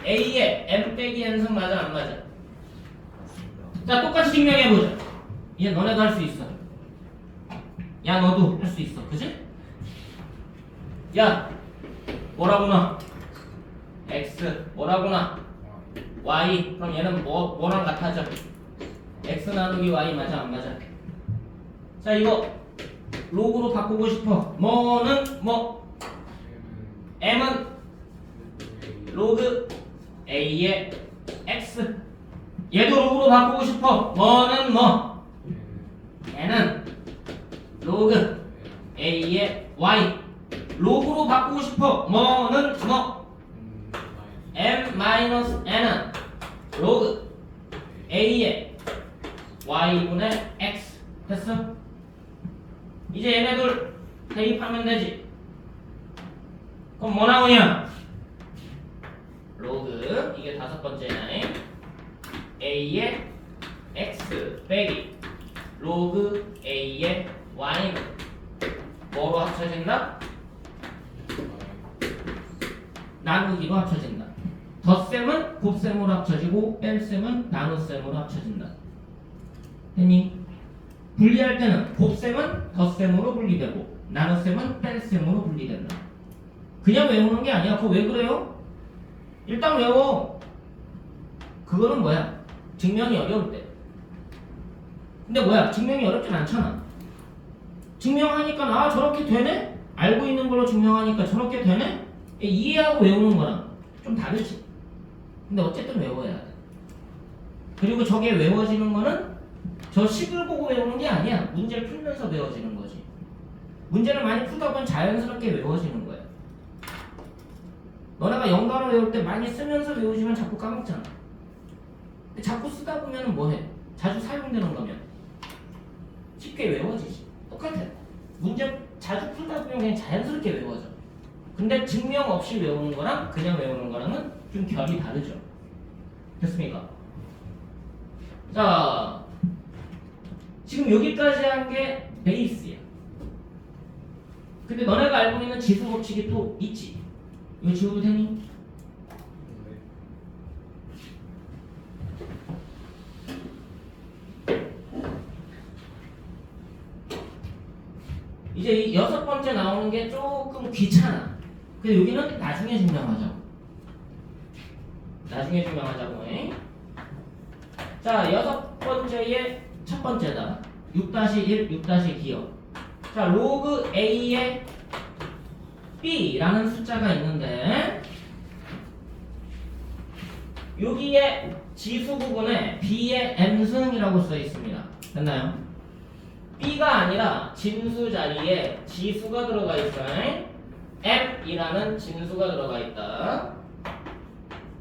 Speaker 1: A의 M 빼기 N승 맞아 안 맞아?
Speaker 2: 맞습니다.
Speaker 1: 자 똑같이 증명해보자. 이제 너네도 할 수 있어. 야 너도 할 수 있어. 그지? 야 뭐라구나? X 뭐라구나? Y. 그럼 얘는 뭐랑 같아져? X 나누기 Y 맞아 안 맞아? 자 이거 로그로 바꾸고 싶어. 뭐는 뭐? M은 로그 A의 X. 얘도 로그로 바꾸고 싶어. 뭐는 뭐? 얘는 로그 A의 Y. 로그로 바꾸고 싶어. 뭐는 뭐? M-N은 로그 A의 Y분의 X. 됐어? 이제 얘네들 대입하면 되지. 그럼 뭐 나오냐? 로그 이게 다섯 번째네. A의 X 빼기 로그 A의 Y는 뭐로 합쳐진다? 나누기로 합쳐진다. 덧셈은 곱셈으로 합쳐지고 뺄셈은 나눗셈으로 합쳐진다. 됐니? 분리할 때는 곱셈은 덧셈으로 분리되고 나눗셈은 뺄셈으로 분리된다. 그냥 외우는 게 아니야. 그거 왜 그래요? 일단 외워. 그거는 뭐야? 증명이 어려울 때. 근데 뭐야? 증명이 어렵진 않잖아. 증명하니까 아 저렇게 되네? 알고 있는 걸로 증명하니까 저렇게 되네? 이해하고 외우는 거랑 좀 다르지. 근데 어쨌든 외워야 돼. 그리고 저게 외워지는 거는 저 식을 보고 외우는 게 아니야. 문제를 풀면서 외워지는 거지. 문제를 많이 풀다 보면 자연스럽게 외워지는 거야. 너네가 영단어 외울 때 많이 쓰면서 외우지만 자꾸 까먹잖아. 근데 자꾸 쓰다 보면 뭐해? 자주 사용되는 거면 쉽게 외워지지. 똑같아. 문제 자주 풀다 보면 그냥 자연스럽게 외워져. 근데 증명 없이 외우는 거랑 그냥 외우는 거랑은 좀 결이 다르죠. 됐습니까? 자, 지금 여기까지 한 게 베이스야. 근데 너네가 알고 있는 지수 법칙이 또 있지. 이거 지워도 되니? 이제 이 여섯 번째 나오는 게 조금 귀찮아. 근데 여기는 나중에 증명하자고. 나중에 증명하자고. 자, 여섯 번째의 첫 번째다. 6-1, 6-기억. 자, 로그 A의 B라는 숫자가 있는데 여기에 지수 부분에 B의 M승이라고 써 있습니다. 됐나요? B가 아니라 진수 자리에 지수가 들어가 있어요. M이라는 진수가 들어가 있다.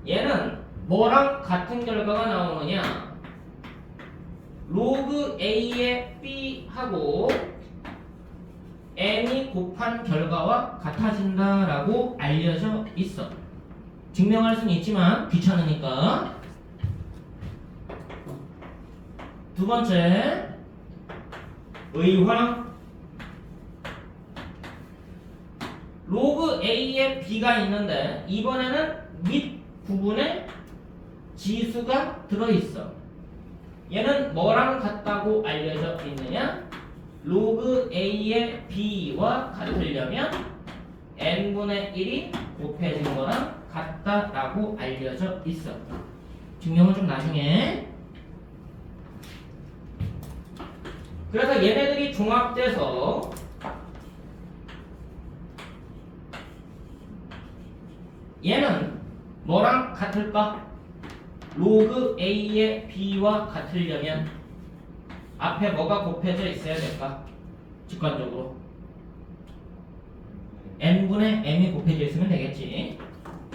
Speaker 1: 얘는 뭐랑 같은 결과가 나오느냐? 로그 A의 B하고 N이 곱한 결과와 같아진다라고 알려져 있어. 증명할 수는 있지만 귀찮으니까. 두 번째 의황. 로그 A에 B가 있는데 이번에는 밑 부분에 지수가 들어있어. 얘는 뭐랑 같다고 알려져 있느냐? 로그 A의 B와 같으려면 n분의 1이 곱해진 거랑 같다라고 알려져 있어. 증명은 좀 나중에. 그래서 얘네들이 종합돼서 얘는 뭐랑 같을까? 로그 A의 B와 같으려면 앞에 뭐가 곱해져 있어야 될까? 직관적으로 n분의 m이 곱해져 있으면 되겠지.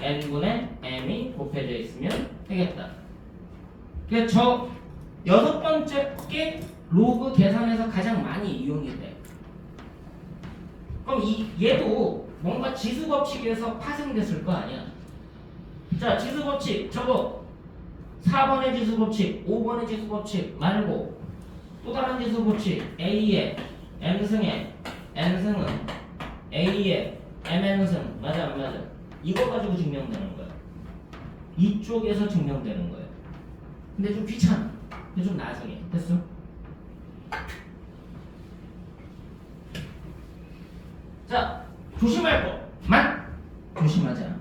Speaker 1: n분의 m이 곱해져 있으면 되겠다. 그래서 저 여섯 번째 게 로그 계산에서 가장 많이 이용이 돼. 그럼 얘도 뭔가 지수법칙에서 파생됐을 거 아니야. 자, 지수법칙 저거 4번의 지수법칙, 5번의 지수법칙 말고 또 다른 지수법칙 A의 M승의 N승은 A의 MN승 맞아 안 맞아? 이거 가지고 증명되는 거야. 이쪽에서 증명되는 거야. 근데 좀 귀찮아. 근데 좀 나중에. 됐어? 자, 조심할 것만 조심하자.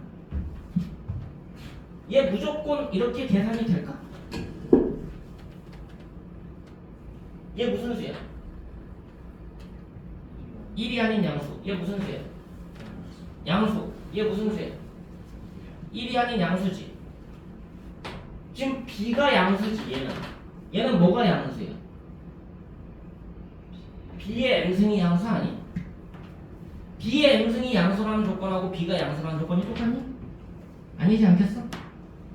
Speaker 1: 얘 무조건 이렇게 계산이 될까? 얘 무슨 수야? 1이 아닌 양수. 얘 무슨 수야? 양수. 얘 무슨 수야? 1이 아닌 양수지. 지금 B가 양수지 얘는. 얘는 뭐가 양수야? B의 M승이 양수 아니? B의 M승이 양수라는 조건하고 B가 양수라는 조건이 똑같니? 아니지 않겠어?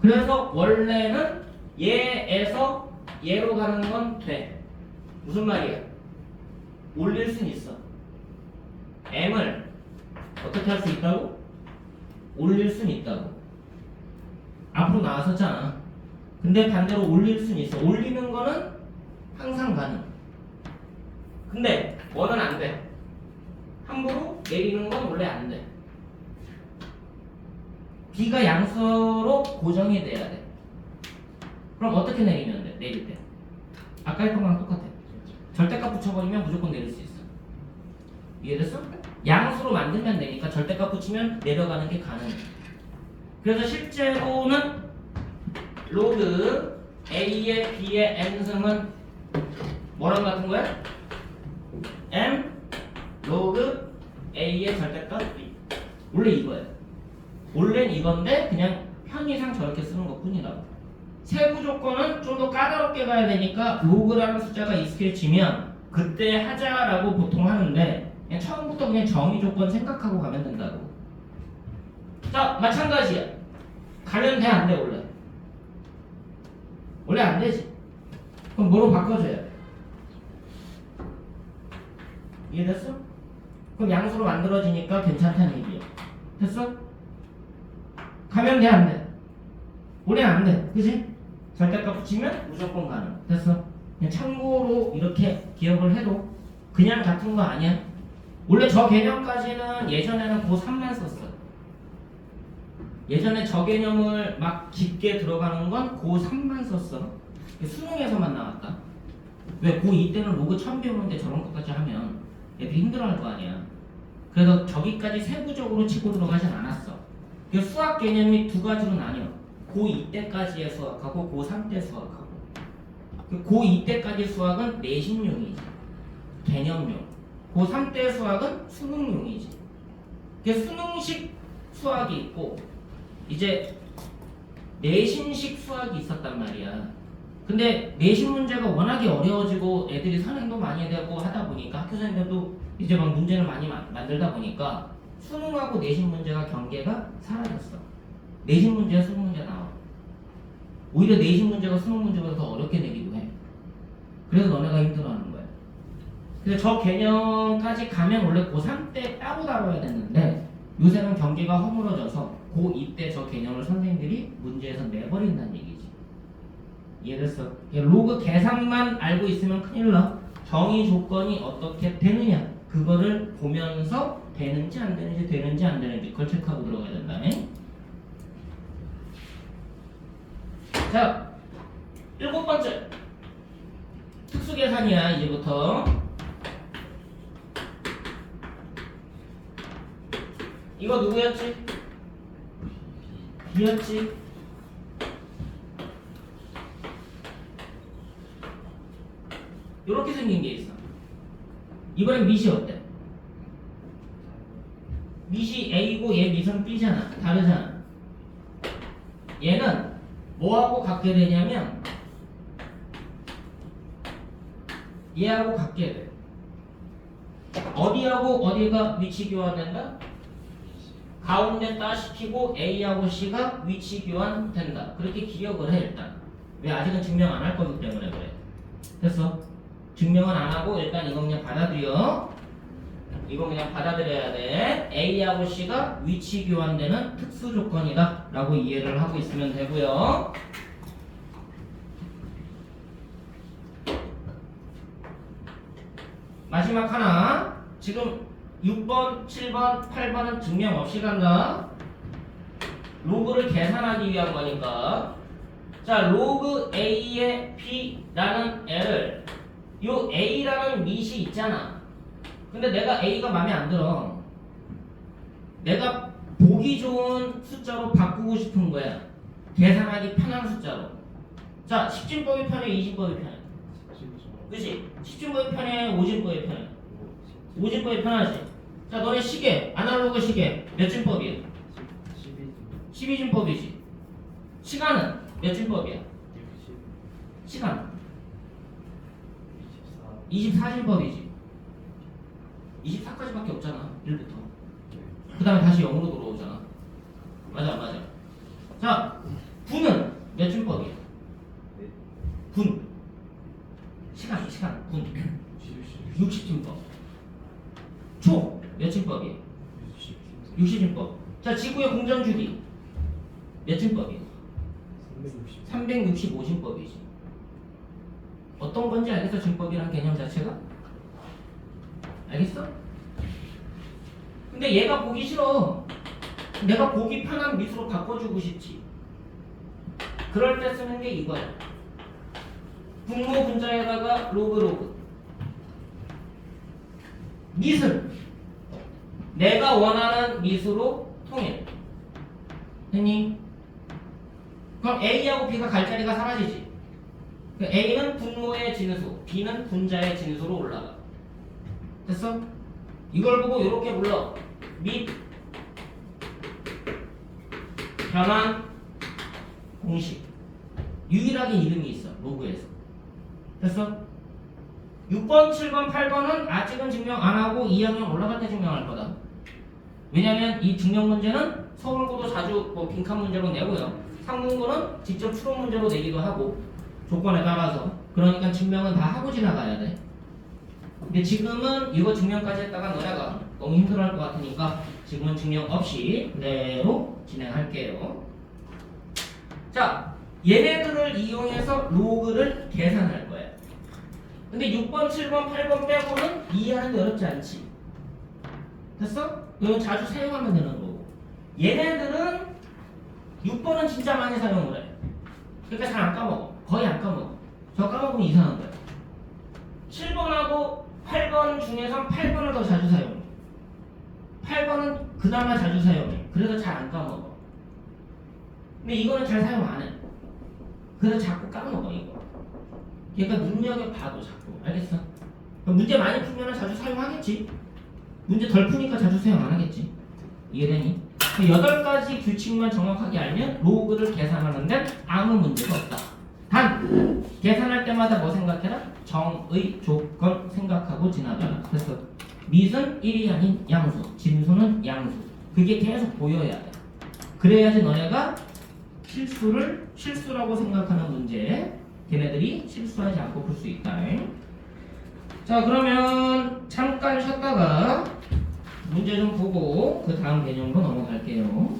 Speaker 1: 그래서 원래는 얘에서 얘로 가는 건 돼. 무슨 말이야? 올릴 순 있어. M을 어떻게 할 수 있다고? 올릴 순 있다고. 앞으로 나왔었잖아. 근데 반대로 올릴 순 있어. 올리는 거는 항상 가능. 근데 뭐는 안 돼. 함부로 내리는 건 원래 안 돼. B가 양수로 고정이 돼야 돼. 그럼 어떻게 내리면 돼? 내릴 때. 아까 했던 거랑 똑같아. 절대값 붙여버리면 무조건 내릴 수 있어. 이해됐어? 양수로 만들면 되니까 절대값 붙이면 내려가는 게 가능해. 그래서 실제로는 로그 A의 B의 N승은 뭐랑 같은 거야? M 로그 A의 절대값 B. 원래 이거야. 원래는 이건데 그냥 편의상 저렇게 쓰는 것 뿐이라고. 세부 조건은 좀 더 까다롭게 가야 되니까 로그라는 숫자가 익숙해지면 그때 하자라고 보통 하는데 그냥 처음부터 그냥 정의 조건 생각하고 가면 된다고. 자, 마찬가지야. 가면 돼 안 돼 원래? 원래 안 되지. 그럼 뭐로 바꿔줘야 돼? 이해됐어? 그럼 양수로 만들어지니까 괜찮다는 얘기야. 됐어? 가면 돼 안 돼? 원래 안 돼. 그치? 절대값 붙이면 무조건 가능. 됐어? 그냥 참고로 이렇게 기억을 해도 그냥 같은 거 아니야. 원래 저 개념까지는 예전에는 고3만 썼어. 예전에 저 개념을 막 깊게 들어가는 건 고3만 썼어. 수능에서만 나왔다. 왜 고2 때는 로그 처음 배우는데 저런 것까지 하면 애들이 힘들어할 거 아니야. 그래서 저기까지 세부적으로 치고 들어가진 않았어. 수학 개념이 두 가지로 나뉘어. 고2 때까지의 수학하고 고3 때 수학하고. 고2 때까지 수학은 내신용이지. 개념용. 고3 때 수학은 수능용이지. 수능식 수학이 있고 이제 내신식 수학이 있었단 말이야. 근데 내신 문제가 워낙에 어려워지고 애들이 선행도 많이 되고 하다 보니까 학교 선생님들도 이제 막 문제를 많이 만들다 보니까 수능하고 내신 문제가 경계가 사라졌어. 내신 문제야 수능 문제 나와. 오히려 내신 문제가 수능 문제보다 더 어렵게 내기도 해. 그래서 너네가 힘들어하는 거야. 그래서 저 개념까지 가면 원래 고3 때 따로 다뤄야 됐는데 요새는 경계가 허물어져서 고2 때 저 개념을 선생님들이 문제에서 내버린다는 얘기지. 이해됐어? 로그 계산만 알고 있으면 큰일 나. 정의 조건이 어떻게 되느냐 그거를 보면서 되는지 안 되는지 되는지 안 되는지 그걸 체크하고 들어가야 된다네. 자, 7번째 특수계산이야. 이제부터 이거 누구였지? B였지? 요렇게 생긴 게 있어. 이번엔 밑이 어때? 밑이 A고 얘 밑은 B잖아. 다르잖아. 얘는 뭐하고 같게 되냐면 얘하고 같게 돼. 어디하고 어디가 위치 교환된다? 가운데 따시키고 A하고 C가 위치 교환된다. 그렇게 기억을 해 일단. 왜 아직은 증명 안 할 거기 때문에 그래. 됐어? 증명은 안 하고 일단 이거 그냥 받아들여. 이거 그냥 받아들여야 돼. A하고 C가 위치 교환되는 특수 조건이다 라고 이해를 하고 있으면 되고요. 마지막 하나. 지금 6번, 7번, 8번은 증명 없이 간다. 로그를 계산하기 위한 거니까. 자, 로그 A의 B라는 애를 요 A라는 밑이 있잖아. 근데 내가 A가 마음에 안 들어. 내가 보기 좋은 숫자로 바꾸고 싶은 거야. 계산하기 편한 숫자로. 자, 10진법이 편해, 20진법이 편해. 그치? 10진법이 편해, 5진법이 편해. 5진법이 편하지? 자, 너네 시계, 아날로그 시계 몇 진법이야? 12진법이지. 시간은 몇 진법이야? 시간 24진법이지. 24까지밖에 없잖아. 1부터. 그 다음에 다시 0으로 돌아오잖아. 맞아 안 맞아? 자, 분은 몇 진법이야? 분. 시간, 분. 60진법. 초, 몇 진법이야? 60진법. 자, 지구의 공전주기 몇 진법이야? 365진법이지. 어떤 건지 알겠어? 진법이란 개념 자체가? 알겠어? 근데 얘가 보기 싫어. 내가 보기 편한 밑으로 바꿔주고 싶지. 그럴 때 쓰는 게 이거야. 분모 분자에다가 로그. 밑은 내가 원하는 밑으로 통일. 됐니? 그럼 A하고 B가 갈 자리가 사라지지. A는 분모의 진수, B는 분자의 진수로 올라가. 됐어? 이걸 보고 이렇게 불러. 밑 변환 공식. 유일하게 이름이 있어. 로그에서. 됐어? 6번, 7번, 8번은 아직은 증명 안 하고 2학년 올라갈 때 증명할 거다. 왜냐면 이 증명 문제는 서울고도 자주 뭐 빈칸 문제로 내고요. 상문고는 직접 추론 문제로 내기도 하고 조건에 따라서. 그러니까 증명은 다 하고 지나가야 돼. 근데 지금은 이거 증명까지 했다가 너네가 너무 힘들어할 것 같으니까 지금은 증명 없이 그대로 진행할게요. 자, 얘네들을 이용해서 로그를 계산할 거야. 근데 6번, 7번, 8번 빼고는 이해하는 게 어렵지 않지. 됐어? 이건 자주 사용하면 되는 거고. 얘네들은 6번은 진짜 많이 사용을 해. 그러니까 잘 안 까먹어. 거의 안 까먹어. 저 까먹으면 이상한 거야. 7번하고 8번 중에선 8번을 더 자주 사용해. 8번은 그나마 자주 사용해. 그래서 잘 안 까먹어. 근데 이거는 잘 사용 안 해. 그래서 자꾸 까먹어 이거. 그러니까 눈여겨봐도 자꾸. 알겠어? 문제 많이 풀면 자주 사용하겠지. 문제 덜 푸니까 자주 사용 안 하겠지. 이해되니? 8가지 규칙만 정확하게 알면 로그를 계산하는 데는 아무 문제가 없다. 단! 계산할 때마다 뭐 생각해라? 정의 조건 생각하고 지나가라. 그래서 밑은 1이 아닌 양수, 진수는 양수. 그게 계속 보여야 돼. 그래야지 너네가 실수라고 생각하는 문제 걔네들이 실수하지 않고 풀 수 있다. 자, 그러면 잠깐 쉬었다가 문제 좀 보고 그 다음 개념으로 넘어갈게요.